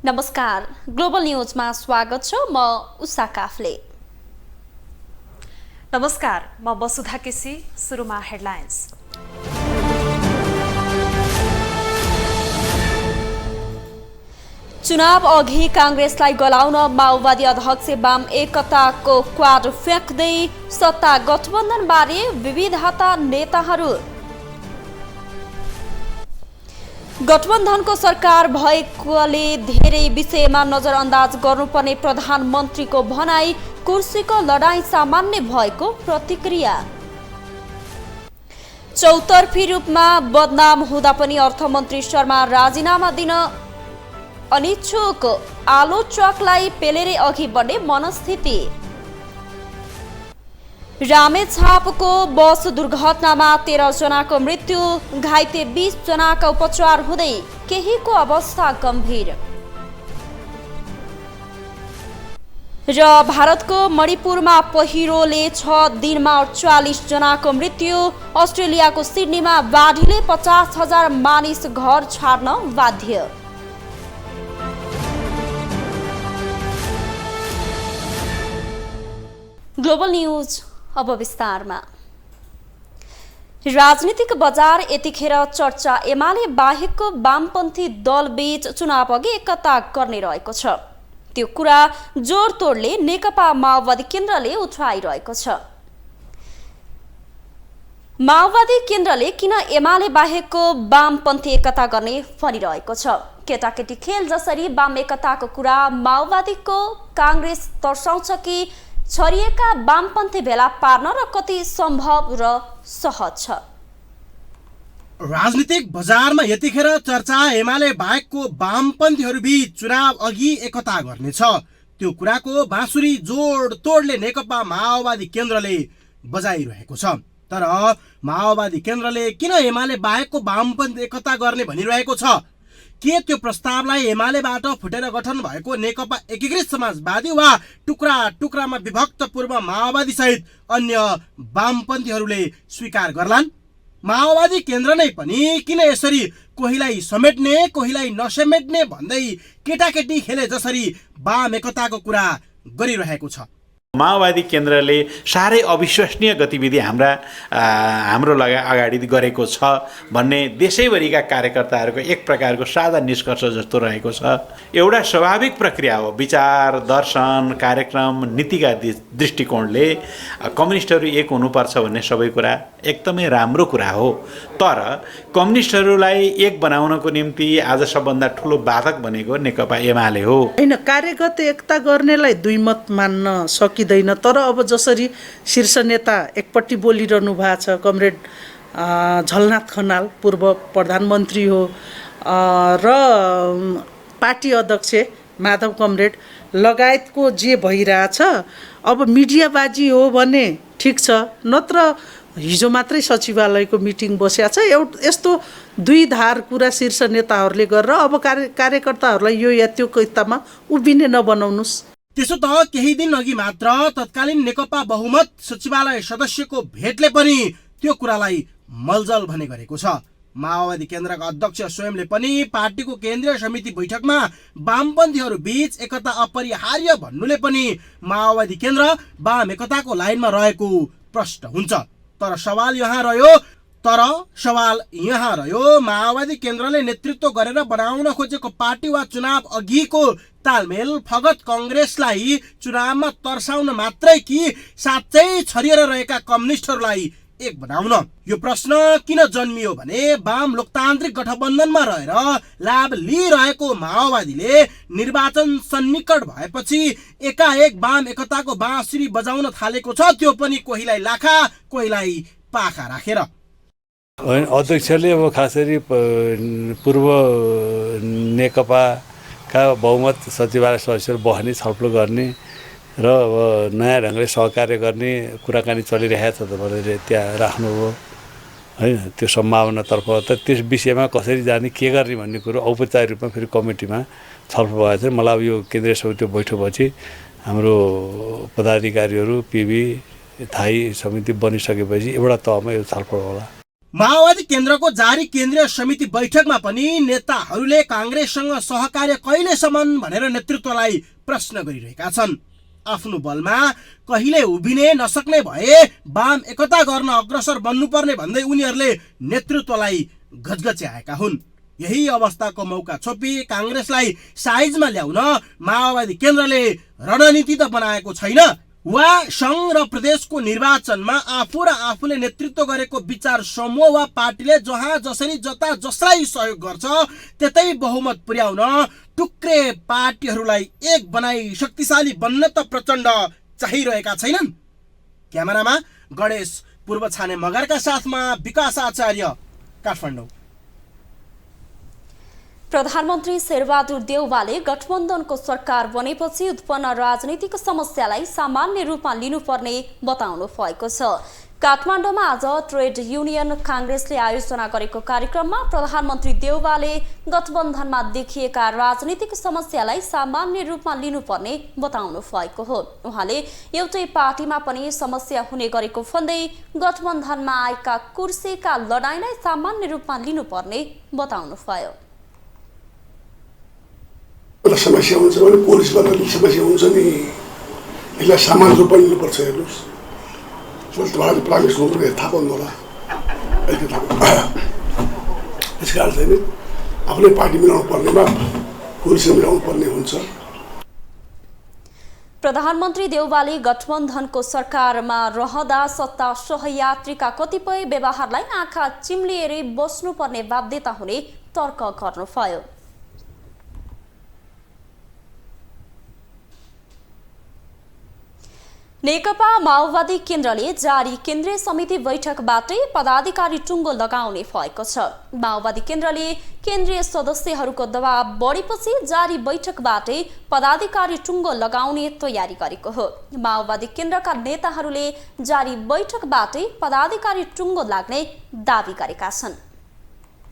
नमस्कार, ग्लोबल न्यूजमा स्वागत छ। म उषा काफले। नमस्कार, म वसुधा केसी। सुरुमा हेडलाइन्स। चुनाव अघि कांग्रेसलाई गलाउन माओवादी अध्यक्ष वाम एकताको क्वाड फ्याँक्दै सत्ता गठबन्धनबारे विविधता नेताहरू। गठबन्धनको सरकार भएकोले धेरै विषयमा नजरअन्दाज गर्नुपर्ने प्रधानमन्त्रीको भनाई। कुर्सीको लडाईँ सामान्य भएको प्रतिक्रिया। चौतर्फी रूपमा बदनाम हुँदा पनि अर्थमन्त्री शर्मा राजीनामा दिन अनिच्छुक। आलोचकलाई पेलेरै अघि बढ्ने मनस्थिति। रामेछापको बस दुर्घटनामा 13 जनाको मृत्यु, घाइते 20 जनाका उपचार हुँदै केहीको अवस्था गम्भीर। र भारतको मणिपुरमा पहिरोले 6 दिनमा 48 जनाको मृत्यु। अस्ट्रेलियाको सिडनीमा बाढीले 50,000 मानिस घर छाड्न बाध्य। ग्लोबल न्यूज अब विस्तारमा। राजनीतिक बजार यतिखेर चर्चा एमाले बाहेकको वामपन्थी दलबीच चुनाव अघि एकता गर्ने रहेको छ। त्यो कुरा जोडतोडले नेकपा माओवादी केन्द्रले उठाइरहेको छ। माओवादी केन्द्रले किन एमाले बाहेकको वामपन्थी एकता गर्ने भनिरहेको छ। केटाकेटी खेल जसरी वाम एकताको कुरा माओवादीको कांग्रेस तर्साउँछ कि छरिएका वामपन्थी भेला पार्न र कति सम्भव र सहज छ। राजनीतिक बजारमा यतिखेर चर्चा एमाले बाहेकको वामपन्थीहरूबीच चुनाव अघि एकता गर्नेछ। त्यो कुराको बाँसुरी जोड तोडले नेकपा माओवादी केन्द्रले बजाइरहेको छ। तर माओवादी केन्द्रले किन एमाले बाहेकको वामपन्थी एकता गर्ने भनिरहेको छ? के त्यो प्रस्तावलाई एमालेबाट फुटेर गठन भएको नेकपा एकीकृत समाजवादी वा टुक्रा टुक्रामा विभक्त पूर्व माओवादी सहित अन्य वामपन्थीहरूले स्वीकार गर्लान्? माओवादी केन्द्र नै पनि किन यसरी कोहीलाई समेट्ने कोहीलाई नसमेट्ने भन्दै केटाकेटी खेले जसरी वाम एकताको कुरा गरिरहेको छ? माओवादी केन्द्रले साह्रै अविश्वसनीय गतिविधि हाम्रो अगाडि गरेको छ भन्ने देशैभरिका कार्यकर्ताहरूको एक प्रकारको सादा निष्कर्ष जस्तो रहेको छ। एउटा स्वाभाविक प्रक्रिया हो। विचार, दर्शन, कार्यक्रम, नीतिका दृष्टिकोणले कम्युनिस्टहरू एक हुनुपर्छ भन्ने सबै कुरा एकदमै राम्रो कुरा हो। तर कम्युनिस्टहरूलाई एक बनाउनको निम्ति आज सबभन्दा ठुलो बाधक बनेको नेकपा एमाले हो। हैन, कार्यगत एकता गर्नेलाई दुई मत मान्न सकिँदैन। तर अब जसरी शीर्ष नेता एकपट्टि बोलिरहनु भएको छ, कमरेड झलनाथ खनाल पूर्व प्रधानमन्त्री हो र पार्टी अध्यक्ष माधव कमरेड लगायतको जे भइरहेछ, अब मिडियाबाजी हो भने ठिक छ, नत्र हिजो मात्रै सचिवालयको मिटिङ बसेको छ। यस्तो दुई धार कुरा शीर्ष नेताहरूले गरेर अब कार्यकर्ताहरूलाई यो या त्यो कितामा उभिने नबनाउनुस्। त्यसो त केही दिन अघि मात्र तत्कालीन नेकपा बहुमत सचिवालय सदस्यको भेटले पनि त्यो कुरालाई मलजल भने गरेको छ। माओवादी केन्द्रका अध्यक्ष स्वयंले पनि पार्टीको केन्द्रीय समिति बैठकमा वामपन्थीहरू बीच एकता अपरिहार्य भन्नुले पनि माओवादी केन्द्र वाम एकताको लाइनमा रहेको प्रश्न हुन्छ। तर सवाल यहाँ रह्यो माओवादी केन्द्रले नेतृत्व गरेर बनाउन खोजेको पार्टी वा चुनाव अघिको तालमेल फगत कांग्रेसलाई चुनावमा तर्साउन मात्रै कि साँच्चै छरिएर रहेका कम्युनिस्टहरूलाई एक बनाउन? यो प्रश्न किन जन्मियो भने वाम लोकतान्त्रिक गठबन्धनमा रहेर लाभ लिइरहेको माओवादीले निर्वाचन सन्निकट भएपछि एकाएक वाम एकताको बाँसुरी बजाउन थालेको छ। त्यो पनि कोहीलाई लाखा कोहीलाई पाखा राखेर। अध्यक्षले अब खास गरी पूर्व नेकपाका बहुमत सचिवालय सदस्यहरू बस्ने, छलफल गर्ने र अब नयाँ ढङ्गले सहकार्य गर्ने कुराकानी चलिरहेको छ। तपाईँले त्यहाँ राख्नुभयो होइन, त्यो सम्भावनातर्फ त त्यस विषयमा कसरी जाने, के गर्ने भन्ने कुरो औपचारिक रूपमा फेरि कमिटीमा छलफल भएको छ। मलाई अब यो केन्द्रीय समिति बैठकपछि हाम्रो पदाधिकारीहरू पिबी थाई समिति बनिसकेपछि एउटा तहमा यो छलफल होला। माओवादी केन्द्रको जारी केन्द्रीय समिति बैठकमा पनि नेताहरूले काङ्ग्रेससँग सहकार्य कहिलेसम्म भनेर नेतृत्वलाई प्रश्न गरिरहेका छन्। आफ्नो बलमा कहिले उभिने नसक्ने भए वाम एकता गर्न अग्रसर बन्नुपर्ने भन्दै उनीहरूले नेतृत्वलाई गजगच्याएका हुन्। यही अवस्थाको मौका छोपी काङ्ग्रेसलाई साइजमा ल्याउन माओवादी केन्द्रले रणनीति त बनाएको छैन वा सङ्घ र प्रदेशको निर्वाचनमा आफू र आफूले नेतृत्व गरेको विचार समूह वा पार्टीले जहाँ जसरी जता जसलाई सहयोग गर्छ त्यतै बहुमत पुर्याउन टुक्रे पार्टीहरूलाई एक बनाई शक्तिशाली बन्न त प्रचण्ड चाहिरहेका छैनन्। क्यामेरामा गणेश पूर्व छाने मगरका साथमा विकास आचार्य, काठमाडौँ। प्रधानमन्त्री शेरबहादुर देउवाले गठबन्धनको सरकार बनेपछि उत्पन्न राजनीतिक समस्यालाई सामान्य रूपमा लिनुपर्ने बताउनु भएको छ। काठमाडौँमा आज ट्रेड युनियन काङ्ग्रेसले आयोजना गरेको कार्यक्रममा प्रधानमन्त्री देउवाले गठबन्धनमा देखिएका राजनीतिक समस्यालाई सामान्य रूपमा लिनुपर्ने बताउनु भएको हो। उहाँले एउटै पार्टीमा पनि समस्या हुने गरेको भन्दै गठबन्धनमा आएका कुर्सीका लडाईँलाई सामान्य रूपमा लिनुपर्ने बताउनु भयो। समस्या हुन्छ भने पोलिसबाट पनि समस्या हुन्छ नि, यसलाई सामान्य रूपमा लिनुपर्छ। हेर्नुहोस्, तपाईँले प्राइभेट स्कुलको थाहा पाउनु होला, अहिले थाहा त्यस कारण चाहिँ आफ्नै पार्टी मिलाउनु पर्नेमा पोलिसले मिलाउनु पर्ने हुन्छ। प्रधानमन्त्री देउवाले गठबन्धनको सरकारमा रहँदा सत्ता सहयात्रीका कतिपय व्यवहारलाई आँखा चिम्लिएर बस्नुपर्ने बाध्यता हुने तर्क गर्नुभयो। नेकपा माओवादी केन्द्रले जारी केन्द्रीय समिति बैठकबाटै पदाधिकारी टुङ्गो लगाउने भएको छ। माओवादी केन्द्रले केन्द्रीय सदस्यहरूको दबाव बढेपछि जारी बैठकबाटै पदाधिकारी टुङ्गो लगाउने तयारी गरेको हो। माओवादी केन्द्रका नेताहरूले जारी बैठकबाटै पदाधिकारी टुङ्गो लाग्ने दावी गरेका छन्।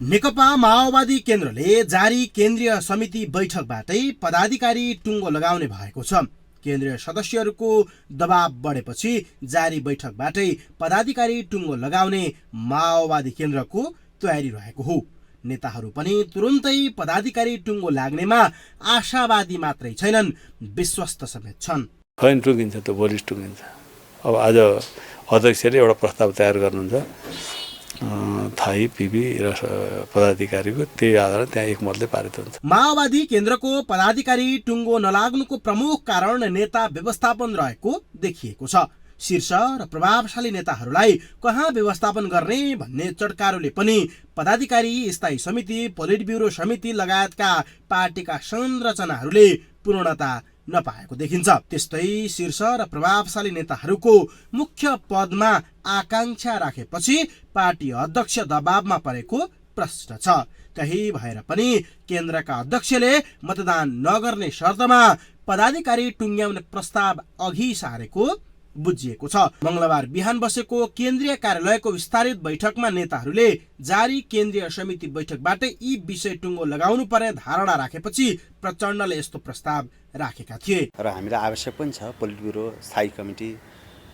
नेकपा माओवादी केन्द्रले जारी केन्द्रीय समिति बैठकबाटै पदाधिकारी टुङ्गो लगाउने भएको छ। केन्द्रीय सदस्यहरूको दबाव बढेपछि जारी बैठकबाटै पदाधिकारी टुङ्गो लगाउने माओवादी केन्द्रको तयारी रहेको हो। नेताहरू पनि तुरुन्तै पदाधिकारी टुङ्गो लाग्नेमा आशावादी मात्रै छैनन्, विश्वस्त समेत छन्। खैन टुङ्गिन्छ त भोलि टुङ्गिन्छ। अब आज अध्यक्षले एउटा प्रस्ताव तयार गर्नुहुन्छ थाई पिबी र पदाधिकारीको, त्यही आधारमा त्यहाँ एकमतले पारित हुन्छ। माओवादी केन्द्रको पदाधिकारी टुङ्गो नलाग्नुको प्रमुख कारण नेता व्यवस्थापन रहेको देखिएको छ। शीर्ष र प्रभावशाली नेताहरूलाई कहाँ व्यवस्थापन गर्ने भन्ने चटकारोले पनि पदाधिकारी स्थायी समिति, पोलिट ब्युरो समिति लगायतका पार्टीका संरचनाहरूले पूर्णता नपाएको देखिन्छ। त्यस्तै शीर्ष र प्रभावशाली नेताहरूको मुख्य पदमा आकांक्षा राखेपछि पार्टी अध्यक्ष दबावमा परेको प्रश्न छ। त्यही भएर पनि केन्द्रका अध्यक्षले मतदान नगर्ने शर्तमा पदाधिकारी टुङ्ग्याउने प्रस्ताव अघि सारेको बुझिएको छ। मंगलबार बिहान बसेको केन्द्रीय कार्यालयको विस्तारित बैठकमा नेताहरूले जारी केन्द्रीय समिति बैठकबाट यी विषय टुङ्गो लगाउनु पर्ने धारणा राखेपछि प्रचण्डले यस्तो प्रस्ताव राखेका थिए। र हामीलाई आवश्यक पनि छ पोलिट ब्युरो, स्थायी कमिटी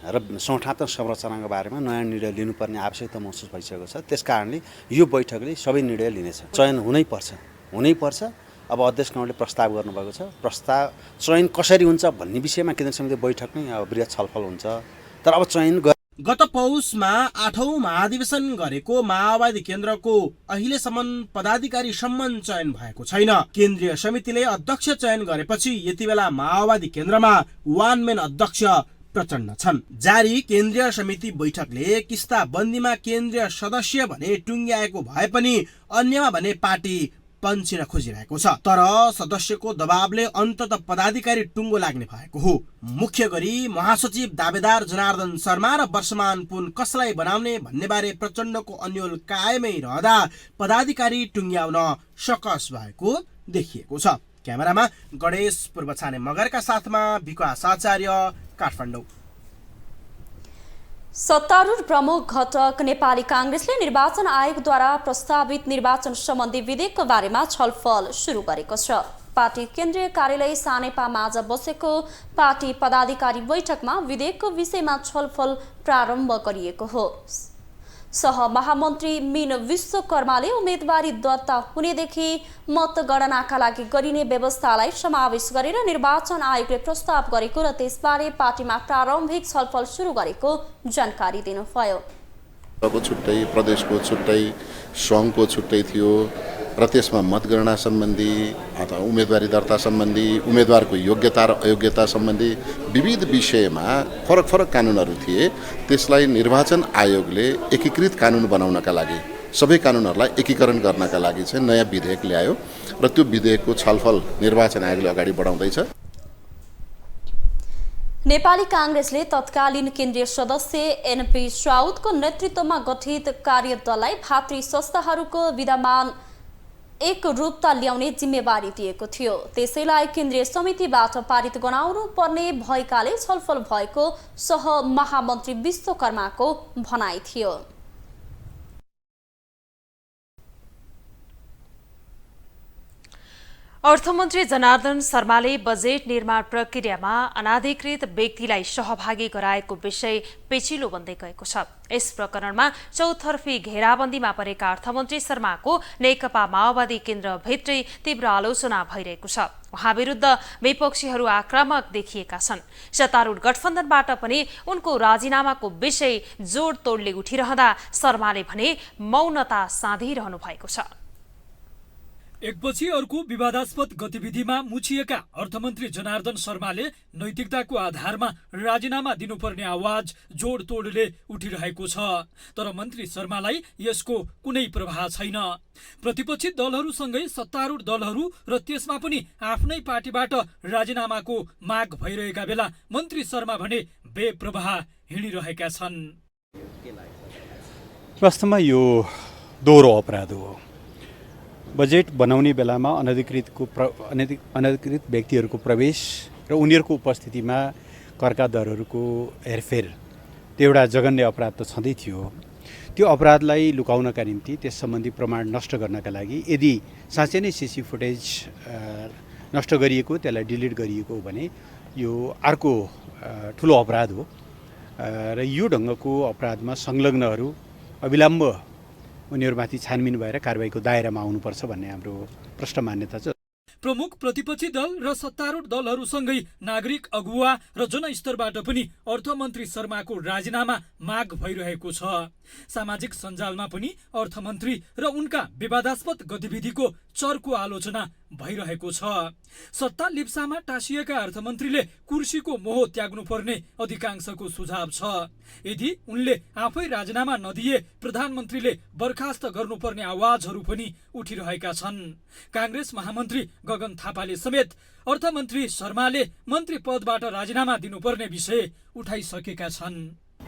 र संस्थात्मक संरचनाको बारेमा नयाँ निर्णय लिनुपर्ने आवश्यकता महसुस भइसकेको छ। त्यसकारणले यो बैठकले सबै निर्णय लिनेछ। चयन हुनैपर्छ। अब अध्यक्ष कमलले प्रस्ताव गर्नुभएको छ। प्रस्ताव चयन कसरी हुन्छ भन्ने विषयमा केन्द्रीय समिति बैठक नै अब वृहत छलफल हुन्छ। तर अब चयन गत पौषमा 8औं महाधिवेशन गरेको माओवादी केन्द्रको अहिलेसम्म पदाधिकारी सम्मान चयन भएको छैन। केन्द्रीय समितिले अध्यक्ष चयन गरेपछि यति बेला माओवादी केन्द्रमा वान म्यान अध्यक्ष प्रचण्ड छन्। जारी केन्द्रीय समिति बैठकले किस्ता बन्दीमा केन्द्रीय सदस्य भने टुङ्ग्याएको भए पनि अन्यमा भने पार्टी पन्छिन खोजिरहेको छ। तर सदस्यको दबावले अन्ततः पदाधिकारी टुङ्गो लाग्ने भएको हो। मुख्य गरी महासचिव दावेदार जनार्दन शर्मा र वर्षमान पुन कसलाई बनाउने भन्ने बारे प्रचण्डको अन्यल कायमै रहँदा पदाधिकारी टुङ्ग्याउन सकस भएको देखिएको छ। क्यामेरामा गणेश पूर्व छाने मगरका साथमा विकास आचार्य, काठमाडौँ। सत्तारूढ प्रमुख घटक नेपाली काङ्ग्रेसले निर्वाचन आयोगद्वारा प्रस्तावित निर्वाचन सम्बन्धी विधेयकको बारेमा छलफल सुरु गरेको छ। पार्टी केन्द्रीय कार्यालय सानेपामा आज बसेको पार्टी पदाधिकारी बैठकमा विधेयकको विषयमा छलफल प्रारम्भ गरिएको हो। सहमहामन्त्री मीन विश्वकर्माले उम्मेदवारी दर्ता हुनेदेखि मतगणनाका लागि गरिने व्यवस्थालाई समावेश गरेर निर्वाचन आयोगले प्रस्ताव गरेको र त्यसबारे पार्टीमा प्रारम्भिक छलफल सुरु गरेको जानकारी दिनुभयो। छुट्टै प्रदेशको छुट्टै सङ्घको छुट्टै थियो र त्यसमा मतगणना सम्बन्धी अथवा उम्मेदवारी दर्ता सम्बन्धी उम्मेदवारको योग्यता र अयोग्यता सम्बन्धी विविध विषयमा फरक फरक कानुनहरू थिए। त्यसलाई निर्वाचन आयोगले एकीकृत कानुन बनाउनका लागि सबै कानुनहरूलाई एकीकरण गर्नका लागि चाहिँ नयाँ विधेयक ल्यायो र त्यो विधेयकको छलफल निर्वाचन आयोगले अगाडि बढाउँदैछ। नेपाली कांग्रेसले तत्कालीन केन्द्रीय सदस्य एनपी साउदको नेतृत्वमा गठित कार्यदललाई भातृ संस्थाहरूको विद्यमान एकरूपता ल्याउने जिम्मेवारी दिएको थियो। त्यसैलाई केन्द्रीय समितिबाट पारित गराउनु पर्ने भएकाले छलफल भएको सहमहामन्त्री विश्वकर्माको भनाइ थियो। अर्थमन्त्री जनार्दन शर्माले बजेट निर्माण प्रक्रियामा अनाधिकृत व्यक्तिलाई सहभागी गराएको विषय पेचिलो बन्दै गएको छ। यस प्रकरणमा चौतर्फी घेराबन्दीमा परेका अर्थमन्त्री शर्माको नेकपा माओवादी केन्द्रभित्रै तीव्र आलोचना भइरहेको छ। उहाँ विरुद्ध विपक्षीहरू आक्रामक देखिएका छन्। सत्तारूढ गठबन्धनबाट पनि उनको राजीनामाको विषय जोडतोडले उठिरहँदा शर्माले भने मौनता साधिरहनु भएको छ। एकपछि अर्को विवादास्पद गतिविधिमा मुछिएका अर्थमन्त्री जनार्दन शर्माले नैतिकताको आधारमा राजीनामा दिनुपर्ने आवाज जोडतोडले उठिरहेको छ। तर मन्त्री शर्मालाई यसको कुनै प्रभाव छैन। प्रतिपक्षी दलहरूसँगै सत्तारूढ दलहरू र त्यसमा पनि आफ्नै पार्टीबाट राजीनामाको माग भइरहेका बेला मन्त्री शर्मा भने बेप्रवाह हिँडिरहेका छन्। वास्तवमा यो दोहोरो अपराध हो। बजेट बनाउने बेलामा अनधिकृत व्यक्तिहरूको प्रवेश र उनीहरूको उपस्थितिमा करका दरहरूको हेरफेर त्यो एउटा जघन्य अपराध त छँदै थियो। त्यो अपराधलाई लुकाउनका निम्ति त्यस सम्बन्धी प्रमाण नष्ट गर्नका लागि यदि साँच्चै नै सीसी फुटेज नष्ट गरिएको त्यसलाई डिलिट गरिएको हो भने यो अर्को ठुलो अपराध हो र यो ढङ्गको अपराधमा संलग्नहरू अविलम्ब उनीहरूमाथि छानबिन भएर कारबाहीको दायरामा आउनुपर्छ भन्ने हाम्रो प्रष्ट मान्यता छ। प्रमुख प्रतिपक्षी दल र सत्तारूढ दलहरूसँगै नागरिक अगुवा र जनस्तरबाट पनि अर्थमन्त्री शर्माको राजीनामा माग भइरहेको छ। सामाजिक सञ्जालमा पनि अर्थमन्त्री र उनका विवादास्पद गतिविधिको चर्को आलोचना भइरहेको छ। सत्ता लिप्सामा टाँसिएका अर्थमन्त्रीले कुर्सीको मोह त्याग्नुपर्ने अधिकांशको सुझाव छ। यदि उनले आफै राजीनामा नदिए प्रधानमन्त्रीले बर्खास्त गर्नुपर्ने आवाजहरू पनि उठिरहेका छन्। कांग्रेस महामन्त्री गगन थापाले समेत अर्थमन्त्री शर्माले मन्त्री पदबाट राजीनामा दिनुपर्ने विषय उठाइसकेका छन्।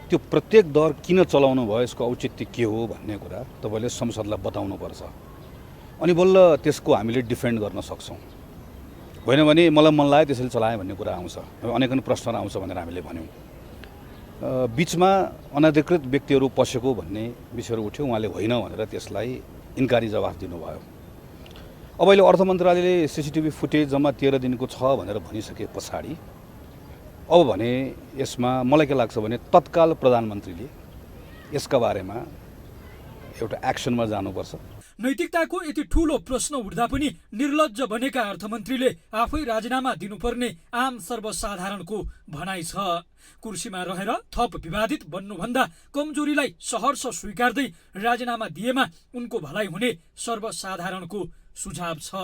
त्यो प्रत्येक दर किन चलाउनु भयो, यसको औचित्य के हो भन्ने कुरा तपाईले संसदलाई बताउनुपर्छ। अनि बल्ल त्यसको हामीले डिफेन्ड गर्न सक्छौँ। होइन भने मलाई मन लाग्यो त्यसैले चलाएँ भन्ने कुरा आउँछ, अनेकन प्रश्नहरू आउँछ भनेर हामीले भन्यौँ। बिचमा अनधिकृत व्यक्तिहरू पसेको भन्ने विषयहरू उठ्यो, उहाँले होइन भनेर त्यसलाई इन्कारी जवाफ दिनुभयो। अब अहिले अर्थ मन्त्रालयले सीसीटीभी फुटेज जम्मा 13 दिनको छ भनेर भनिसके पछाडि अब भने यसमा मलाई के लाग्छ भने तत्काल प्रधानमन्त्रीले यसका बारेमा एउटा एक्सनमा जानुपर्छ। नैतिकताको यति ठूलो प्रश्न उठ्दा पनि निर्लज्ज बनेका अर्थमन्त्रीले आफै राजीनामा दिनुपर्ने आम सर्वसाधारणको भनाइ छ। कुर्सीमा रहेर थप विवादित बन्नुभन्दा कमजोरीलाई सहर्ष स्वीकार्दै राजीनामा दिएमा उनको भलाइ हुने सर्वसाधारणको सुझाव छ।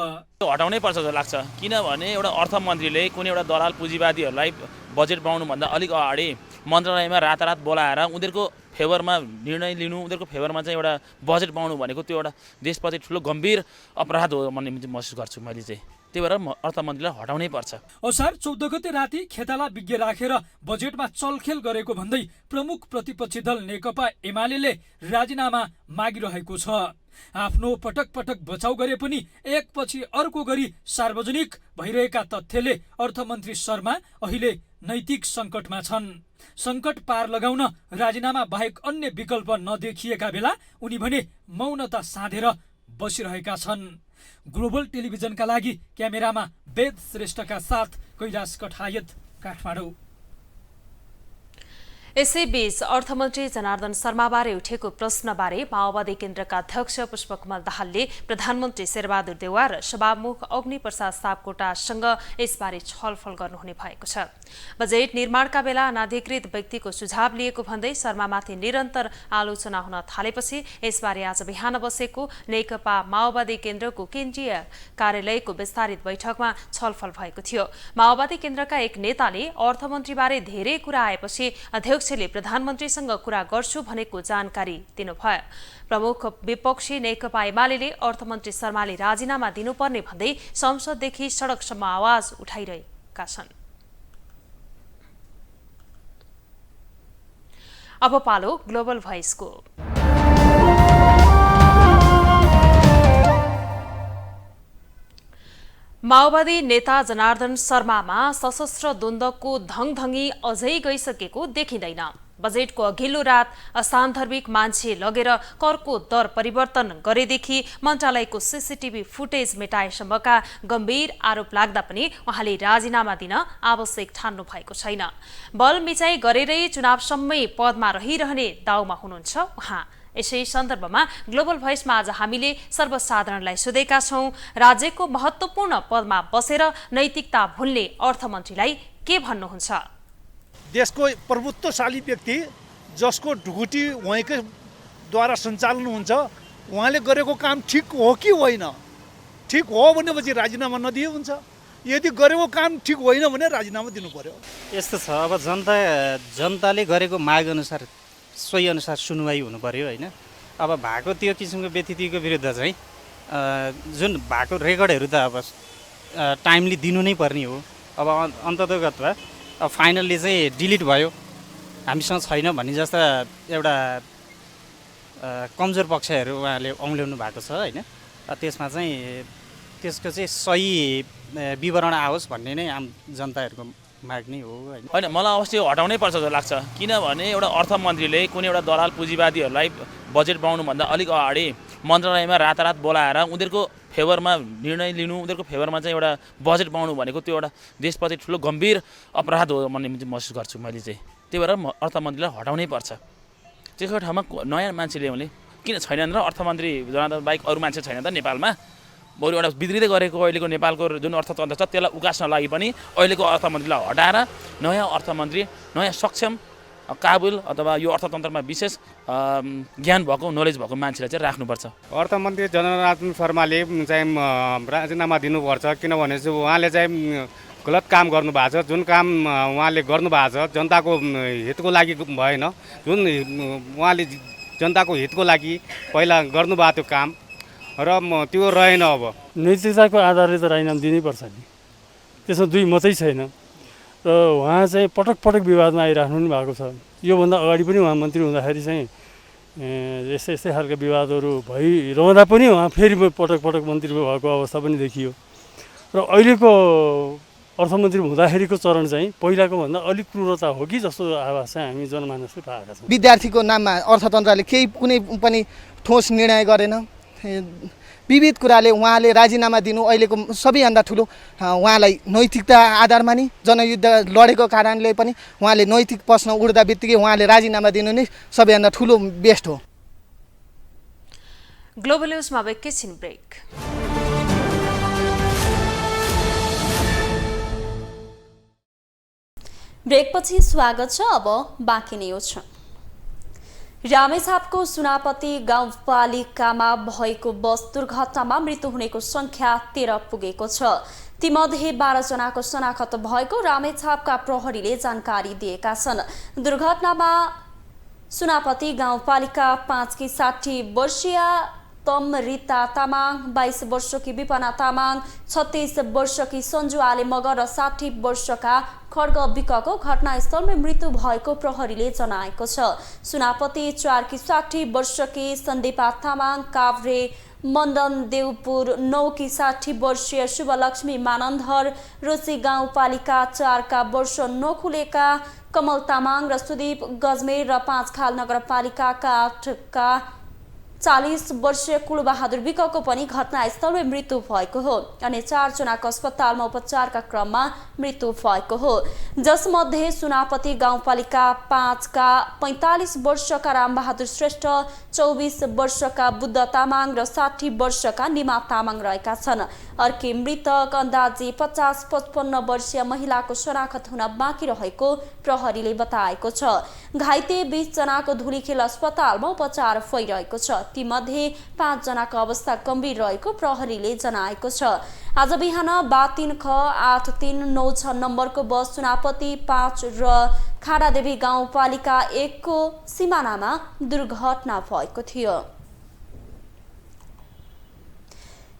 हटाउनै पर्छ जस्तो लाग्छ, किनभने एउटा अर्थमन्त्रीले कुनै एउटा दलाल पुँजीवादीहरूलाई बजेट बनाउनुभन्दा अलिक अगाडि मन्त्रालयमा रातारात बोलाएर उनीहरूको फेभरमा निर्णय लिनु, उनीहरूको फेभरमा चाहिँ एउटा बजेट बनाउनु भनेको त्यो एउटा देशप्रति ठुलो गम्भीर अपराध हो भन्ने महसुस गर्छु मैले चाहिँ। त्यही भएर अर्थमन्त्रीलाई हटाउनै पर्छ। असार 14 गते राति खेताला विज्ञ राखेर बजेटमा चलखेल गरेको भन्दै प्रमुख प्रतिपक्षी दल नेकपा एमाले राजीनामा मागिरहेको छ। आफ्नो पटक पटक बचाउ गरे पनि एकपछि अर्को गरी सार्वजनिक भइरहेका तथ्यले अर्थमन्त्री शर्मा अहिले नैतिक सङ्कटमा छन्। सङ्कट पार लगाउन राजीनामा बाहेक अन्य विकल्प नदेखिएका बेला उनी भने मौनता साधेर बसिरहेका छन्। ग्लोबल टेलिभिजनका लागि क्यामेरामा वेद श्रेष्ठका साथ कैलाश कठायत, काठमाडौँ। यसैबीच अर्थमन्त्री जनार्दन शर्माबारे उठेको प्रश्नबारे माओवादी केन्द्रका अध्यक्ष पुष्पकमल दाहालले प्रधानमन्त्री शेरबहादुर देउवा र सभामुख अग्निप्रसाद सापकोटासँग यसबारे छलफल गर्नुहुने भएको छ। बजेट निर्माणका बेला अनाधिकृत व्यक्तिको सुझाव लिएको भन्दै शर्मामाथि निरन्तर आलोचना हुन थालेपछि यसबारे आज बिहान बसेको नेकपा माओवादी केन्द्रको केन्द्रीय कार्यालयको विस्तारित बैठकमा छलफल भएको थियो। माओवादी केन्द्रका एक नेताले अर्थमन्त्रीबारे धेरै कुरा आएपछि अध्यक्षले प्रधानमन्त्रीसँग कुरा गर्छु भनेको जानकारी दिनुभयो। प्रमुख विपक्षी नेकपा एमाले अर्थमन्त्री शर्माले राजीनामा दिनुपर्ने भन्दै संसददेखि सडकसम्म आवाज उठाइरहेका छन्। अब पालो ग्लोबल भोइसको। माओवादी नेता जनार्दन शर्मामा सशस्त्र द्वन्द्वको धङधङी अझै गइसकेको देखिँदैन। बजेटको अघिल्लो रात असान्दर्भिक मान्छे लगेर करको दर परिवर्तन गरेदेखि मन्त्रालयको सीसीटीभी फुटेज मेटाएसम्मका गम्भीर आरोप लाग्दा पनि उहाँले राजीनामा दिन आवश्यक ठान्नु भएको छैन। बल मिचाई गरेरै चुनावसम्मै पदमा रहिरहने दाउमा हुनुहुन्छ उहाँ। यसै सन्दर्भमा ग्लोबल भोइसमा आज हामीले सर्वसाधारणलाई सोधेका छौं, राज्यको महत्त्वपूर्ण पदमा बसेर नैतिकता भुल्ने अर्थमन्त्रीलाई के भन्नुहुन्छ? देशको प्रभुत्वशाली व्यक्ति जसको ढुकुटी उहाँकै द्वारा सञ्चालन हुन्छ, उहाँले गरेको काम ठिक हो कि होइन? ठिक हो भनेपछि राजीनामा नदिए हुन्छ। यदि गरेको काम ठिक होइन भने राजीनामा दिनु पर्यो। यस्तो छ, अब जनताले गरेको माग अनुसार सोही अनुसार सुनवाई हुनु पर्यो होइन। अब भएको त्यो किसिमको व्यतिथिको विरुद्ध चाहिँ जुन भएको रेकर्डहरू त अब टाइमली दिनु नै पर्ने हो। अब अन्ततोगतमा अब फाइनल्ली चाहिँ डिलिट भयो, हामीसँग छैन भन्ने जस्ता एउटा कमजोर पक्षहरू उहाँले औँल्याउनु भएको छ होइन। त्यसमा चाहिँ त्यसको चाहिँ सही विवरण आओस् भन्ने नै आम जनताहरूको माग नै हो होइन। होइन, मलाई अवश्य हटाउनै पर्छ जस्तो लाग्छ। किनभने एउटा अर्थमन्त्रीले कुनै एउटा दलाल पुँजीवादीहरूलाई बजेट बनाउनुभन्दा अलिक अगाडि मन्त्रालयमा रातारात बोलाएर उनीहरूको फेभरमा निर्णय लिनु, उनीहरूको फेभरमा चाहिँ एउटा बजेट बनाउनु भनेको त्यो एउटा देशप्रति ठुलो गम्भीर अपराध हो भन्ने महसुस गर्छु मैले चाहिँ। त्यही भएर अर्थमन्त्रीलाई हटाउनै पर्छ। त्यसको ठाउँमा नयाँ मान्छे ल्याउने किन छैनन् र? अर्थमन्त्री जनार्दन बाहेक अरू मान्छे छैन त नेपालमा? बरु एउटा बिग्रिँदै गरेको अहिलेको नेपालको जुन अर्थतन्त्र छ त्यसलाई उकास्न लागि पनि अहिलेको अर्थमन्त्रीलाई हटाएर नयाँ अर्थमन्त्री, नयाँ सक्षम, काबुल अथवा यो अर्थतन्त्रमा विशेष ज्ञान भएको, नलेज भएको मान्छेलाई चाहिँ राख्नुपर्छ। अर्थमन्त्री जनार्दन शर्माले चाहिँ राजीनामा दिनुपर्छ। किनभने चाहिँ उहाँले चाहिँ गलत काम गर्नुभएको छ। जुन काम उहाँले गर्नुभएको छ जनताको हितको लागि भएन। जुन उहाँले जनताको हितको लागि पहिला गर्नुभएको त्यो काम र त्यो रहेन। अब नैतिकताको आधारले त राजीनामा दिनैपर्छ नि, त्यसमा दुई मतै छैन। र उहाँ चाहिँ पटक पटक विवादमा आइराख्नु पनि भएको छ। योभन्दा अगाडि पनि उहाँ मन्त्री हुँदाखेरि चाहिँ यस्तै खालका विवादहरू भइरहँदा पनि उहाँ फेरि पटक पटक मन्त्री भएको अवस्था पनि देखियो। र अहिलेको अर्थमन्त्री हुँदाखेरिको चरण चाहिँ पहिलाको भन्दा अलिक क्रूरता हो कि जस्तो आवाज चाहिँ हामी जनमानसले पाएका छौँ। विद्यार्थीको नाममा अर्थतन्त्रले केही कुनै पनि ठोस निर्णय गरेन। विविध कुराले उहाँले राजीनामा दिनु अहिलेको सबैभन्दा ठुलो उहाँलाई नैतिकता आधारमा नि जनयुद्ध लडेको कारणले पनि उहाँले नैतिक प्रश्न उठ्दा बित्तिकै उहाँले राजीनामा दिनु नै सबैभन्दा ठुलो बेस्ट हो। ग्लोबल न्युजमा एकैछिन ब्रेक। ब्रेकपछि स्वागत छ। अब बाँकी न्युज छ। रामेछापको सुनापति गाउँपालिकामा भएको बस दुर्घटनामा मृत्यु हुनेको संख्या 13 पुगेको छ। तीमध्ये 12 जनाको शनाखत भएको रामेछापका प्रहरीले जानकारी दिएका छन्। दुर्घटनामा सुनापति गाउँपालिका 5 की 60 वर्षीय तमरिता तामाङ, 22 वर्षकी विपना तामाङ, 36 वर्षकी सञ्जु आले मगर र 60 वर्षका खड्ग विकको घटनास्थलमै मृत्यु भएको प्रहरीले जनाएको छ। सुनापति 4 की 60 वर्षकी सन्दीपा तामाङ, काभ्रे मन्दन देवपुर 9 की 60 वर्षीय शुभलक्ष्मी मानन्धर, रोसी गाउँपालिका 4 का वर्ष नखुलेका कमल तामाङ र सुदीप गजमेर र 5 खाल नगरपालिकाका 8 का 40 वर्षीय कुलबहादुर विकको पनि घटनास्थलमै मृत्यु भएको हो। अनि 4 जनाको अस्पतालमा उपचारका क्रममा मृत्यु भएको हो, जसमध्ये सुनापति गाउँपालिका 5 का 45 वर्षका रामबहादुर श्रेष्ठ, 24 वर्षका बुद्ध तामाङ र 60 वर्षका निमा तामाङ रहेका छन्। अर्की मृतक अन्दाजी 50-55 वर्षीय महिलाको शनाखत हुन बाँकी रहेको प्रहरीले बताएको छ। घाइते 20 जनाको धुलीखेल अस्पतालमा उपचार भइरहेको छ। तीमध्ये 5 जनाको अवस्था गम्भीर रहेको प्रहरीले जनाएको छ। आज बिहान बा3 ख 8396 नम्बरको बस सुनापति 5 र खाडादेवी गाउँपालिका 1 को सिमानामा दुर्घटना भएको थियो।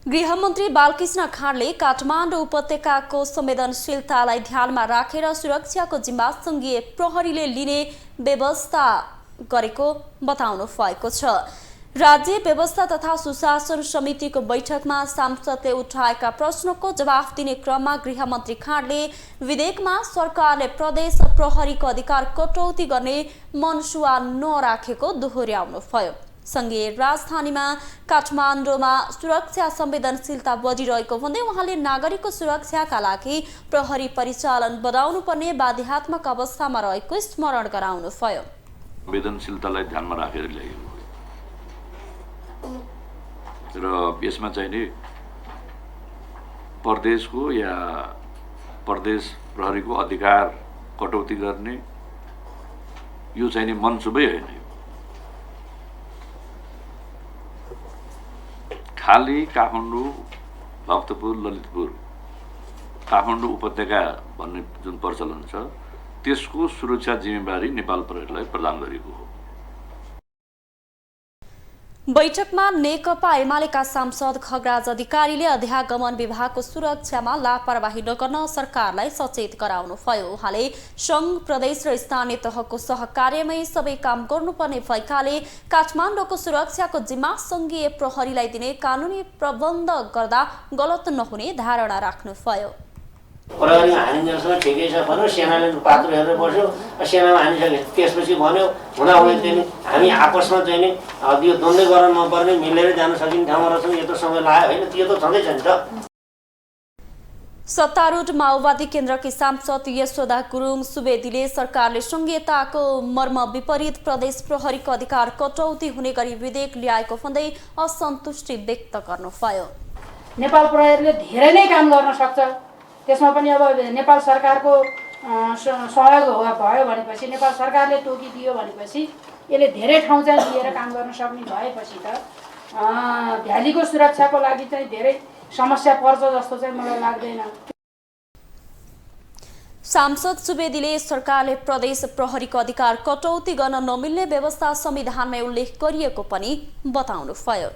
गृहमन्त्री बालकृष्ण खाँडले काठमाडौँ उपत्यकाको संवेदनशीलतालाई ध्यानमा राखेर सुरक्षाको जिम्मा सङ्घीय प्रहरीले लिने व्यवस्था गरेको बताउनु भएको छ। राज्य व्यवस्था तथा सुशासन समितिको बैठकमा सांसदले उठाएका प्रश्नको जवाफ दिने क्रममा गृहमन्त्री खाँडले विधेयकमा सरकारले प्रदेश प्रहरीको अधिकार कटौती गर्ने मनसुवा नराखेको दोहोर्याउनुभयो। संघीय राजधानीमा काठमाडौँमा सुरक्षा संवेदनशीलता बढिरहेको भन्दै उहाँले नागरिकको सुरक्षाका लागि प्रहरी परिचालन बढाउनु पर्ने बाध्यात्मक अवस्थामा रहेको स्मरण गराउनुभयो। संवेदनशीलतालाई ध्यानमा राखेर ल्याइएको र यसमा चाहिँ नि प्रदेशको या प्रदेश प्रहरीको अधिकार कटौती गर्ने यो चाहिँ नि मनसुबै होइन। खाली काठमाडौँ, भक्तपुर, ललितपुर, काठमाडौँ उपत्यका भन्ने जुन प्रचलन छ त्यसको सुरक्षा जिम्मेवारी नेपाल प्रहरीलाई प्रदान गरिएको हो। बैठकमा नेकपा एमालेका सांसद खगराज अधिकारीले अध्यागमन विभागको सुरक्षामा लापरवाही नगर्न सरकारलाई सचेत गराउनुभयो। उहाँले सङ्घ, प्रदेश र स्थानीय तहको सहकार्यमै सबै काम गर्नुपर्ने भएकाले काठमाडौँको सुरक्षाको जिम्मा सङ्घीय प्रहरीलाई दिने कानुनी प्रबन्ध गर्दा गलत नहुने धारणा राख्नुभयो। प्रहरी हानिन्जेलसम्म ठिकै छ भन्यो, सेनाले पात्रो हेरेर बस्यो, सेनामा हानिसके त्यसपछि भन्यो हुँदाहुँदै चाहिँ हामी आपसमा चाहिँ नि यो द्वन्द्व गर्न नपर्ने मिलेर जान सकिने ठाउँमा रहेछौँ। यो त समय लाग्यो होइन, त्यो त छँदैछ नि त। सत्तारूढ माओवादी केन्द्रकी सांसद यशोदा गुरुङ सुवेदीले सरकारले संघीयताको मर्म विपरीत प्रदेश प्रहरीको अधिकार कटौती हुने गरी विधेयक ल्याएको भन्दै असन्तुष्टि व्यक्त गर्नुभयो। नेपाल प्रहरीले धेरै नै काम गर्न सक्छ, त्यसमा पनि अब नेपाल सरकारको सहयोग भयो भनेपछि, नेपाल सरकारले तोकिदियो भनेपछि यसले धेरै ठाउँ चाहिँ लिएर काम गर्न सक्ने भएपछि त भ्यालीको सुरक्षाको लागि चाहिँ धेरै समस्या पर्छ जस्तो चाहिँ मलाई लाग्दैन। सांसद सुवेदीले सरकारले प्रदेश प्रहरीको अधिकार कटौती गर्न नमिल्ने व्यवस्था संविधानमै उल्लेख गरिएको पनि बताउनुभयो।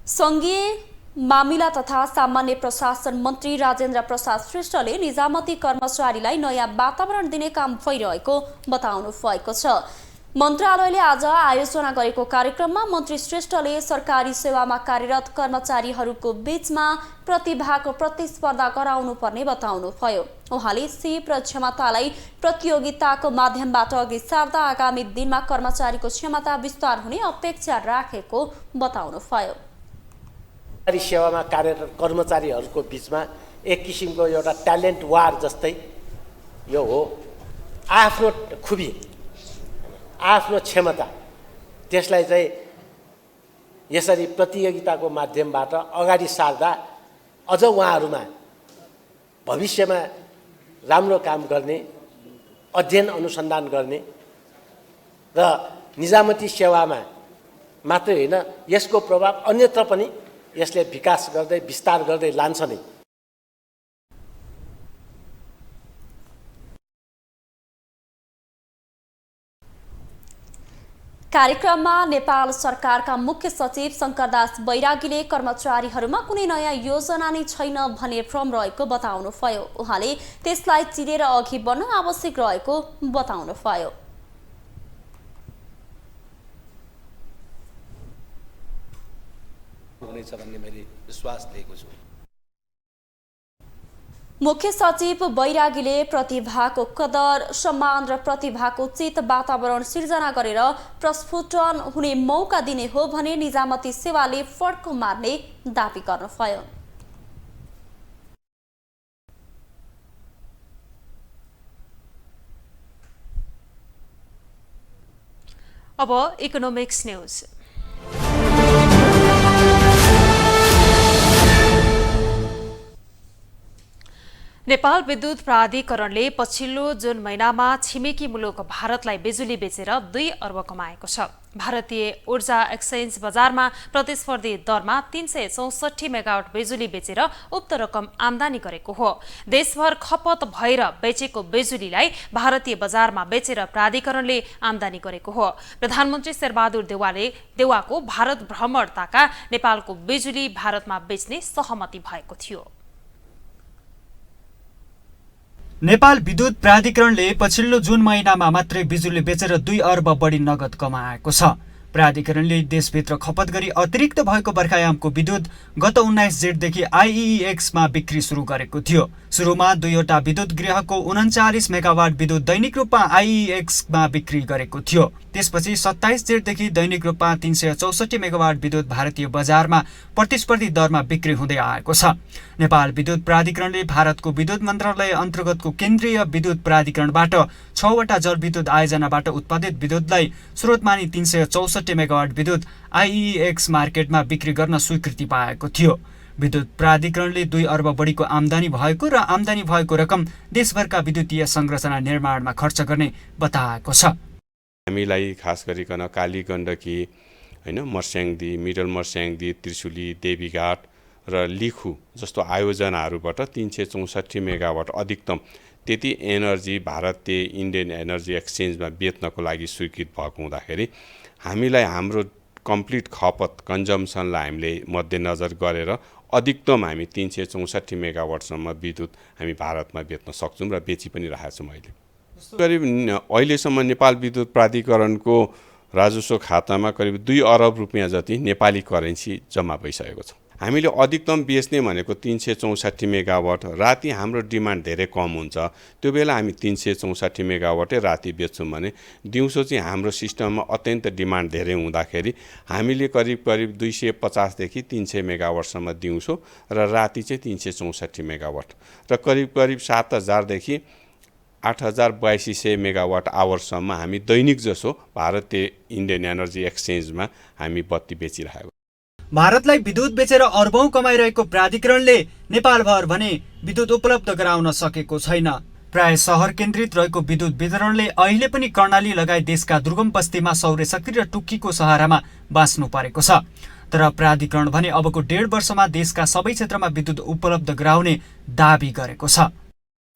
संघीय मामिला तथा सामान्य प्रशासन मन्त्री राजेन्द्र प्रसाद श्रेष्ठले निजामती कर्मचारीलाई नयाँ वातावरण दिने काम भइरहेको बताउनु भएको छ। मन्त्रालयले आज आयोजना गरेको कार्यक्रममा मन्त्री श्रेष्ठले सरकारी सेवामा कार्यरत कर्मचारीहरूको बीचमा प्रतिभाको प्रतिस्पर्धा गराउनु पर्ने बताउनुभयो। उहाँले सिप र क्षमतालाई प्रतियोगिताको माध्यमबाट अघि सार्दा आगामी दिनमा कर्मचारीको क्षमता विस्तार हुने अपेक्षा राखेको बताउनुभयो। सरकारी सेवामा कार्यरत कर्मचारीहरूको बिचमा एक किसिमको एउटा ट्यालेन्ट वार जस्तै यो हो। आफ्नो खुबी, आफ्नो क्षमता त्यसलाई चाहिँ यसरी प्रतियोगिताको माध्यमबाट अगाडि सार्दा अझ उहाँहरूमा भविष्यमा राम्रो काम गर्ने, अध्ययन अनुसन्धान गर्ने र निजामती सेवामा मात्रै होइन यसको प्रभाव अन्यत्र पनि यसले विकास गर्दै विस्तार गर्दै लान्छ नै। कार्यक्रममा नेपाल सरकारका मुख्य सचिव शंकरदास बैरागीले कर्मचारीहरूमा कुनै नयाँ योजना नै छैन भन्ने भ्रम रहेको बताउनुभयो। उहाँले त्यसलाई चिरेर अघि बढ्न आवश्यक रहेको बताउनुभयो। हुनेछ भन्ने मैले विश्वास लिएको छु। मुख्य सचिव बैरागीले प्रतिभाको कदर सम्मान र प्रतिभाको उचित वातावरण सिर्जना गरेर प्रस्फुटन हुने मौका दिने हो भने निजामती सेवाले फड्को मार्ने दाबी गर्नुभयो। अब इकोनोमिक्स न्यूज। नेपाल विद्युत प्राधिकरणले पछिल्लो जुन महिनामा छिमेकी मुलुक भारतलाई बिजुली बेचेर 2 अर्ब कमाएको छ। भारतीय ऊर्जा एक्सचेन्ज बजारमा प्रतिस्पर्धी दरमा 364 मेगावाट बिजुली बेचेर उक्त रकम आमदानी गरेको हो। देशभर खपत भएर बेचेको बिजुलीलाई भारतीय बजारमा बेचेर प्राधिकरणले आमदानी गरेको हो। प्रधानमन्त्री शेरबहादुर देउवाको भारत भ्रमणताका नेपालको बिजुली भारतमा बेच्ने सहमति भएको थियो। नेपाल विद्युत प्राधिकरणले पछिल्लो जुन महिनामा मात्रै बिजुली बेचेर 2 अर्ब बढी नगद कमाएको छ। प्राधिकरणले देशभित्र खपत गरी अतिरिक्त भएको बर्खायामको विद्युत गत 19 जेठदेखि IEX मा बिक्री सुरु गरेको थियो। सुरुमा 2वटा विद्युत गृहको 39 मेगावाट विद्युत दैनिक रूपमा IEX मा बिक्री गरेको थियो। त्यसपछि 27 जेठदेखि दैनिक रूपमा 364 मेगावाट विद्युत भारतीय बजारमा प्रतिस्पर्धी दरमा बिक्री हुँदै आएको छ। नेपाल विद्युत प्राधिकरणले भारतको विद्युत मन्त्रालय अन्तर्गतको केन्द्रीय विद्युत प्राधिकरणबाट 6वटा जलविद्युत आयोजनाबाट उत्पादित विद्युतलाई स्रोतमानी 364 मेगावाट विद्युत IEX मार्केटमा बिक्री गर्न स्वीकृति पाएको थियो। विद्युत प्राधिकरणले 2 अर्ब बढीको आमदानी भएको र आमदानी भएको रकम देशभरका विद्युतीय संरचना निर्माणमा खर्च गर्ने बताएको छ। हामीलाई खास गरिकन काली गण्डकी हैन मर्स्याङदी, मिडल मर्स्याङदी, त्रिशुली, देवीघाट र लिखु जस्तो आयोजनाहरूबाट 364 मेगावाट अधिकतम त्यति एनर्जी भारतीय इन्डियन एनर्जी एक्सचेन्जमा बेच्नको लागि स्वीकृत भएको हुँदाखेरि हामीलाई हाम्रो कम्प्लिट खपत कन्जम्सनलाई हामीले मध्यनजर गरेर अधिकतम हामी 364 मेगावाटसम्म विद्युत हामी भारतमा बेच्न सक्छौँ र बेची पनि राखेको छौँ। करिब अहिलेसम्म नेपाल विद्युत प्राधिकरणको राजस्व खातामा करिब 2 अरब रुपियाँ जति नेपाली करेन्सी जम्मा भइसकेको छ। हामीले अधिकतम बेच्ने भनेको 364 मेगावाट। राति हाम्रो डिमान्ड धेरै कम हुन्छ, त्यो बेला हामी 364 मेगावाटै राति बेच्छौँ भने दिउँसो चाहिँ हाम्रो सिस्टममा अत्यन्त डिमान्ड धेरै हुँदाखेरि हामीले करिब 250 देखि 300 मेगावाटसम्म दिउँसो र राति चाहिँ 364 मेगावाट र करिब 7000 देखि 8200 मेगावाट आवरसम्म हामी दैनिक जसो भारतीय इन्डियन एनर्जी एक्सचेन्जमा हामी बत्ती बेचिरहेको। भारतलाई विद्युत बेचेर अर्बौं कमाइरहेको प्राधिकरणले नेपालभर भने विद्युत उपलब्ध गराउन सकेको छैन। प्राय शहर केन्द्रित रहेको विद्युत वितरणले अहिले पनि कर्णाली लगायत देशका दुर्गम बस्तीमा सौर्य शक्ति र टुक्कीको सहारामा बाँच्नु परेको छ। तर प्राधिकरण भने अबको 1.5 वर्षमा देशका सबै क्षेत्रमा विद्युत उपलब्ध गराउने दाबी गरेको छ।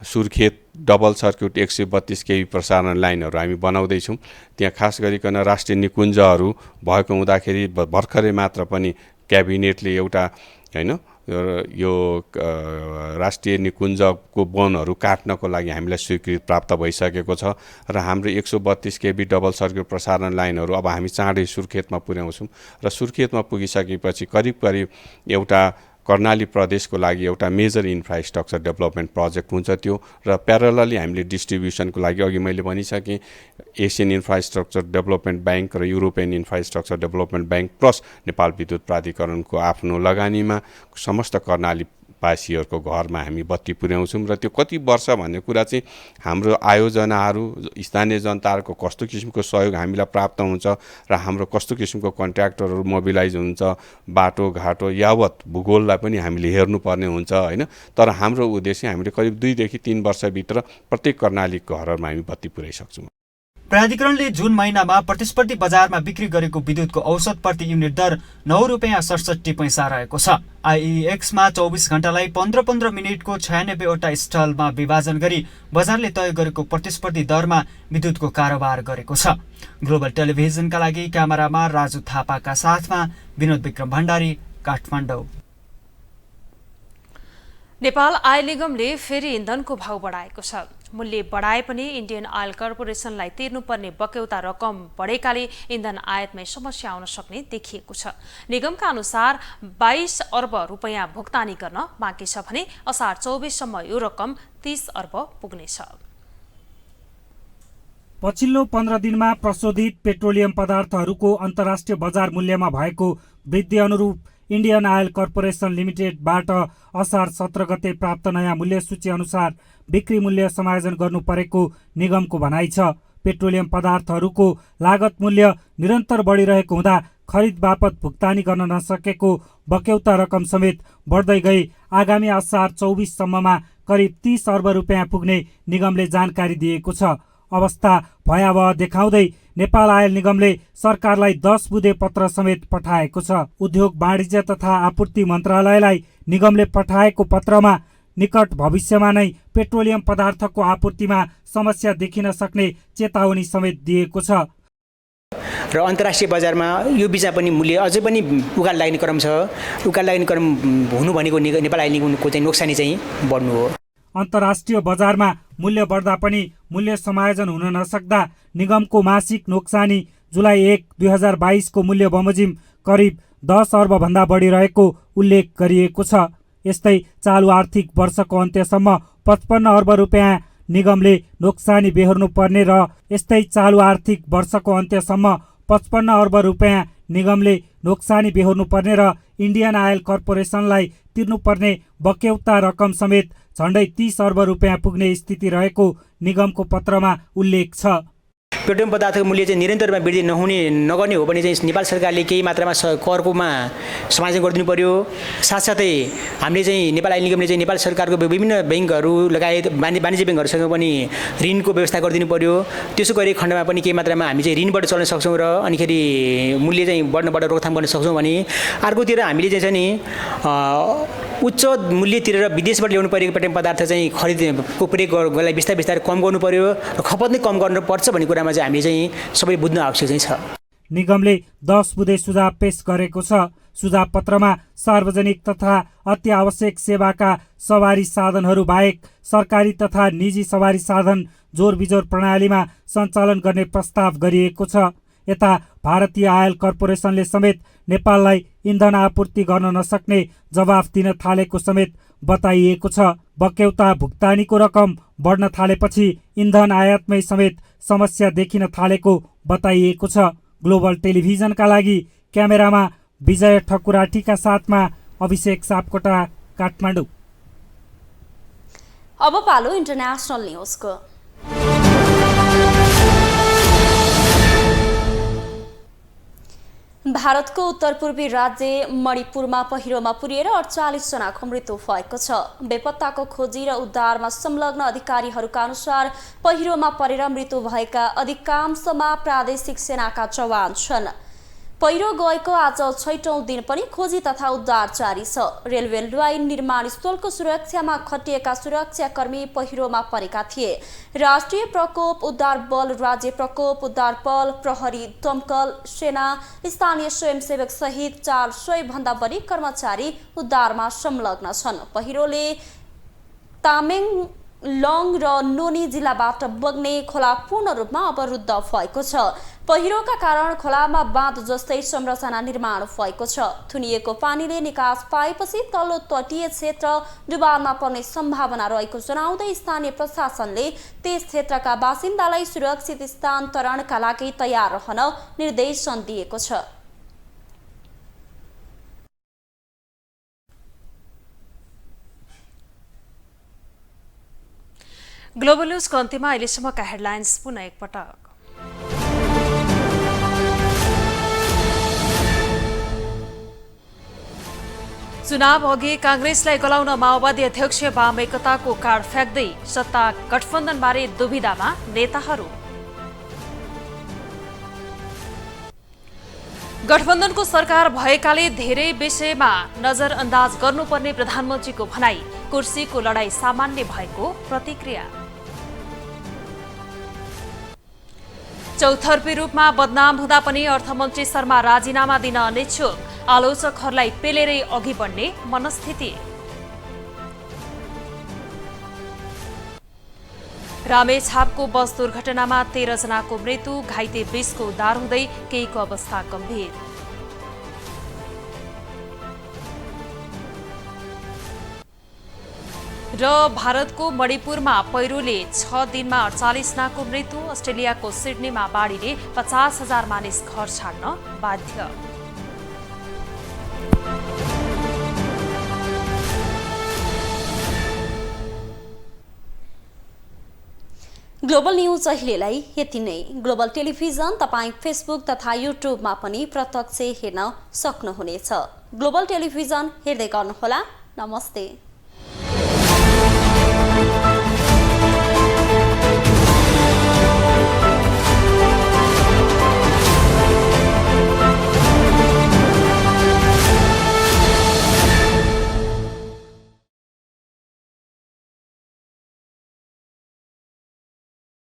सुर्खेत डबल सर्क्युट 132 केभी प्रसारण लाइनहरू हामी बनाउँदैछौँ। त्यहाँ खास गरिकन राष्ट्रिय निकुञ्जहरू भएको हुँदाखेरि भर्खरै मात्र पनि क्याबिनेटले एउटा हैन यो राष्ट्रिय निकुञ्जको वनहरू काट्नको लागि हामीलाई स्वीकृति प्राप्त भइसकेको छ र हाम्रो 132 केभी डबल सर्क्युट प्रसारण लाइनहरू अब हामी चाँडै सुर्खेतमा पुर्याउँछौँ र सुर्खेतमा पुगिसकेपछि करिब एउटा कर्णाली प्रदेशको लागि एउटा मेजर इन्फ्रास्ट्रक्चर डेभलपमेन्ट प्रोजेक्ट हुन्छ त्यो र प्यारलली हामीले डिस्ट्रिब्युसनको लागि अघि मैले भनिसकेँ एसियन इन्फ्रास्ट्रक्चर डेभलपमेन्ट ब्याङ्क र European infrastructure development bank plus Nepal विद्युत प्राधिकरणको आफ्नो लगानीमा समस्त कर्णाली वासीहरूको घरमा हामी बत्ती पुर्याउँछौँ र त्यो कति वर्ष भन्ने कुरा चाहिँ हाम्रो आयोजनाहरू स्थानीय जनताहरूको कस्तो किसिमको सहयोग हामीलाई प्राप्त हुन्छ र हाम्रो कस्तो किसिमको कन्ट्र्याक्टरहरू मोबिलाइज हुन्छ, बाटोघाटो यावत भूगोललाई पनि हामीले हेर्नुपर्ने हुन्छ हैन। तर हाम्रो उद्देश्य हामीले करिब 2 देखि 3 वर्षभित्र प्रत्येक कर्णाली घरहरूमा हामी बत्ती पुर्याइसक्छौँ। प्राधिकरणले जुन महिनामा प्रतिस्पर्धी बजारमा बिक्री गरेको विद्युतको औसत प्रति युनिट दर 9 रुपियाँ 67 पैसा रहेको छ। IEX मा 24 घण्टालाई 15-15 मिनेटको 96 वटा स्टलमा विभाजन गरी बजारले तय गरेको प्रतिस्पर्धी दरमा विद्युतको कारोबार गरेको छ। ग्लोबल टेलिभिजनका लागि क्यामेरामा राजु थापाका साथमा विनोद विक्रम भण्डारी, काठमाडौँ। नेपाल आयल निगमले फेरि इन्धनको भाव बढाएको छ। मूल्य बढाए पनि इन्डियन आयल कर्पोरेसनलाई तिर्नुपर्ने बक्यौता रकम बढेकाले इन्धन आयातमै समस्या आउन सक्ने देखिएको छ। निगमका अनुसार 22 अर्ब रुपैयाँ भुक्तानी गर्न बाँकी छ भने असार 24 सम्म यो रकम 30 अर्ब पुग्नेछ। पछिल्लो 15 दिनमा प्रशोधित पेट्रोलियम पदार्थहरूको अन्तर्राष्ट्रिय बजार मूल्यमा भएको वृद्धि अनुरूप इन्डियन आयल कर्पोरेसन लिमिटेडबाट असार 17 गते प्राप्त नयाँ मूल्य सूची अनुसार बिक्री मूल्य समायोजन गर्नु परेको निगमको भनाइ छ। पेट्रोलियम पदार्थहरूको लागत मूल्य निरन्तर बढिरहेको हुँदा खरिद बापत भुक्तानी गर्न नसकेको बक्यौता रकम समेत बढ्दै गई आगामी असार 24 सम्ममा करिब 30 अर्ब रुपियाँ पुग्ने निगमले जानकारी दिएको छ। अवस्था भयावह देखाउँदै नेपाल आयल निगमले सरकारलाई 10 बुँदे पत्र समेत पठाएको छ। उद्योग वाणिज्य तथा आपूर्ति मन्त्रालयलाई निगमले पठाएको पत्रमा निकट भविष्यमा नै पेट्रोलियम पदार्थको आपूर्तिमा समस्या देखिन सक्ने चेतावनी समेत दिएको छ। र अन्तर्राष्ट्रिय बजारमा यो बिचमा पनि मूल्य अझै पनि उकाल लाग्ने क्रम छ। उकाल लाग्ने क्रम हुनु भनेको नेपाल आयल निगमको चाहिँ नोक्सानी चाहिँ बढ्नु हो। अन्तर्राष्ट्रिय बजारमा मूल्य बढ्दा पनि मूल्य समायोजन हुन नसक्दा निगमको मासिक नोक्सानी जुलाई 1, 2022 को मूल्य बमोजिम करिब 10 अर्ब भन्दा बढी रहेको उल्लेख गरिएको छ। यस्तै चालु आर्थिक वर्षको अन्त्यसम्म 55 अर्ब रुपियाँ निगमले नोक्सानी बेहोर्नु पर्ने र यस्तै चालु आर्थिक वर्षको अन्त्यसम्म 55 अर्ब रुपियाँ निगमले नोक्सानी बेहोर्नु पर्ने र इन्डियन आयल कर्पोरेसनलाई तिर्नुपर्ने बक्यौता रकम समेत झण्डै 30 अर्ब रुपियाँ पुग्ने स्थिति रहेको निगमको पत्रमा उल्लेख छ। पेट्रोलियम पदार्थको मूल्य चाहिँ निरन्तरमा वृद्धि नगर्ने हो भने चाहिँ नेपाल सरकारले केही मात्रामा करकोमा समायोजन गरिदिनु पर्यो। साथसाथै हामीले चाहिँ नेपाल आयल निगमले चाहिँ नेपाल सरकारको विभिन्न ब्याङ्कहरू लगायत वाणिज्य ब्याङ्कहरूसँग पनि ऋणको व्यवस्था गरिदिनु पर्यो। त्यसो गरेको खण्डमा पनि केही मात्रामा हामी चाहिँ ऋणबाट चल्न सक्छौँ र अनिखेरि मूल्य चाहिँ बढ्नबाट रोकथाम गर्न सक्छौँ भने अर्कोतिर हामीले चाहिँ नि उच्च मूल्य तिरेर विदेशबाट ल्याउनु परेको पेट्रोलियम पदार्थ चाहिँ खरिदको प्रयोग गर्नलाई बिस्तारै बिस्तारै कम गर्नु पर्यो र खपत नै कम गर्नुपर्छ भन्ने कुरामा चाहिँ हामीले चाहिँ सबै बुझ्न आवश्यक चाहिँ छ। निगमले 10 बुँदे सुझाव पेश गरेको छ। सुझाव पत्रमा सार्वजनिक तथा अति आवश्यक सेवाका सवारी साधनहरू बाहेक सरकारी तथा निजी सवारी साधन जोरबिजोर प्रणालीमा सञ्चालन गर्ने प्रस्ताव गरिएको छ। यता भारतीय आयल कर्पोरेसनले समेत नेपाललाई इन्धन आपूर्ति गर्न नसक्ने जवाफ दिन थालेको समेत बताइएको छ। बक्यौता भुक्तानीको रकम बढ्न थालेपछि इन्धन आयातमै समेत समस्या देखिन थालेको बताइएको छ। ग्लोबल टेलिभिजनका लागि क्यामेरामा विजय ठकुराटीका साथमा अभिषेक सापकोटा, काठमाडौँ। अब पालो इन्टरनेसनल न्युजको। भारतको उत्तर पूर्वी राज्य मणिपुरमा पहिरोमा पुरिएर 48 जनाको मृत्यु भएको छ। बेपत्ताको खोजी र उद्धारमा संलग्न अधिकारीहरूका अनुसार पहिरोमा परेर मृत्यु भएका अधिकांशमा प्रादेशिक सेनाका जवान छन्। पहिरो गएको आज 6औं दिन पनि खोजी तथा उद्धार जारी छ। रेलवे लाइन निर्माण स्थलको सुरक्षामा खटिएका सुरक्षाकर्मी पहिरोमा परेका थिए। राष्ट्रिय प्रकोप उद्धार बल, राज्य प्रकोप उद्धार बल, प्रहरी, दमकल, सेना, स्थानीय स्वयंसेवक सहित 400 भन्दा बढी कर्मचारी उद्धारमा संलग्न छन्। पहिरोले तामेङलोङ र नोनी जिल्लाबाट बग्ने खोला पूर्ण रूपमा अवरुद्ध भएको छ। पहिरोका कारण खोलामा बाँध जस्तै संरचना निर्माण भएको छ। थुनिएको पानीले निकास पाएपछि तल्लो तटीय क्षेत्र डुबानमा पर्ने सम्भावना रहेको जनाउँदै स्थानीय प्रशासनले त्यस क्षेत्रका बासिन्दालाई सुरक्षित स्थानान्तरणका लागि तयार रहन निर्देशन दिएको छ। ग्लोबल न्युजको अन्त्यमा अहिलेसम्मका हेडलाइन्स पुनः एकपटक। चुनाव अघि कांग्रेसलाई गलाउन माओवादी अध्यक्ष वाम एकताको कार्ड फ्याक्दै सत्ता गठबन्धनबारे दुविधामा नेताहरू। गठबन्धनको सरकार भएकाले धेरै विषयमा नजरअन्दाज गर्नुपर्ने प्रधानमन्त्रीको भनाई। कुर्सीको लडाई सामान्य भएको प्रतिक्रिया। चौतर्फी रूपमा बदनाम हुँदा पनि अर्थमन्त्री शर्मा राजीनामा दिन अनिच्छुक। आलोचकहरूलाई पेलेरै अघि बढ्ने मनस्थिति। रामेछापको बस दुर्घटनामा 13 जनाको मृत्यु, घाइते 20 को उद्धार हुँदै केहीको अवस्था गम्भीर। र भारतको मणिपुरमा पहिरोले 6 दिनमा 48 जनाको मृत्यु, अस्ट्रेलियाको सिडनीमा बाढीले 50,000 मानिस घर छाड्न बाध्य। ग्लोबल न्यूज अहिलेलाई यति नै। ग्लोबल टेलिभिजन तपाईँ फेसबुक तथा युट्युबमा पनि प्रत्यक्ष हेर्न सक्नुहुनेछ। ग्लोबल टेलिभिजन हेर्दै गर्नुहोला। नमस्ते।